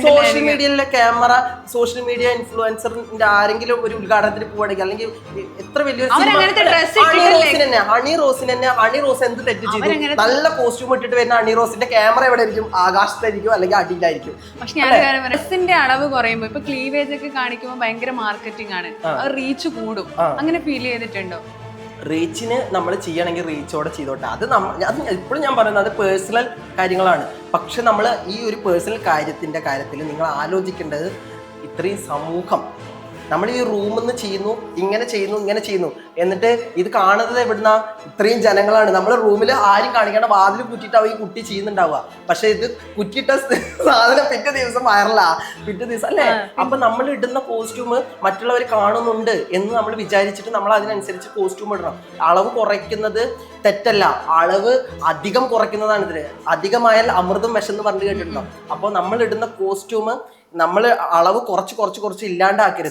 Social മീഡിയയിലെ camera, social media ഇൻഫ്ലുവൻസറിന്റെ ആരെങ്കിലും ഒരു ഉദ്ഘാടനത്തിന് പോവാണെങ്കിൽ അല്ലെങ്കിൽ എത്ര വലിയൊരു ഹണി റോസ് എന്ത് തെറ്റ് ചെയ്തു? നല്ല കോസ്റ്റ്യൂം ഇട്ടിട്ട് വരുന്ന ഹണി റോസിന്റെ ക്യാമറ എവിടെ ആയിരിക്കും? ആകാശത്തായിരിക്കും അല്ലെങ്കിൽ അടിയിലായിരിക്കും. പക്ഷെ ഞാൻ ഡ്രസ്സിന്റെ അളവ് കുറയുമ്പോ ഇപ്പൊ ക്ലീവേജ് ഒക്കെ കാണിക്കുമ്പോൾ ഭയങ്കര മാർക്കറ്റിംഗ് ആണ്, റീച്ച് കൂടും, അങ്ങനെ ഫീൽ ചെയ്തിട്ടുണ്ടോ? റീച്ചിന് നമ്മൾ ചെയ്യണമെങ്കിൽ റീച്ചോടെ ചെയ്തോട്ടെ. അത് ഇപ്പോഴും ഞാൻ പറയുന്നത് അത് പേഴ്സണൽ കാര്യങ്ങളാണ്. പക്ഷെ നമ്മൾ ഈ ഒരു പേഴ്സണൽ കാര്യത്തിൽ നിങ്ങൾ ആലോചിക്കേണ്ടത് ഇത്രയും സമൂഹം, നമ്മൾ ഈ റൂമിൽ നിന്ന് ചെയ്യുന്നു, ഇങ്ങനെ ചെയ്യുന്നു, എന്നിട്ട് ഇത് കാണുന്നത് എവിടുന്ന? ഇത്രയും ജനങ്ങളാണ്. നമ്മൾ റൂമിൽ ആരും കാണിക്കേണ്ട വാതിൽ കുറ്റിയിട്ടാവും ഈ കുട്ടി ചെയ്യുന്നുണ്ടാവുക. പക്ഷെ ഇത് കുറ്റിയിട്ട സാധനം പിറ്റേ ദിവസം വൈറലാ, പിറ്റേ ദിവസം അല്ലേ? അപ്പൊ നമ്മൾ ഇടുന്ന കോസ്റ്റ്യൂം മറ്റുള്ളവർ കാണുന്നുണ്ട് എന്ന് നമ്മൾ വിചാരിച്ചിട്ട് നമ്മൾ അതിനനുസരിച്ച് കോസ്റ്റ്യൂം ഇടണം. അളവ് കുറയ്ക്കുന്നത് തെറ്റല്ല, അളവ് അധികം കുറയ്ക്കുന്നതാണ് ഇതിന്. അധികമായാൽ അമൃതം വിഷം എന്ന് പറഞ്ഞു കേട്ടിട്ടുണ്ടോ? അപ്പോൾ നമ്മൾ ഇടുന്ന കോസ്റ്റ്യൂം നമ്മൾ അളവ് കുറച്ച് ഇല്ലാണ്ടാക്കരുത്.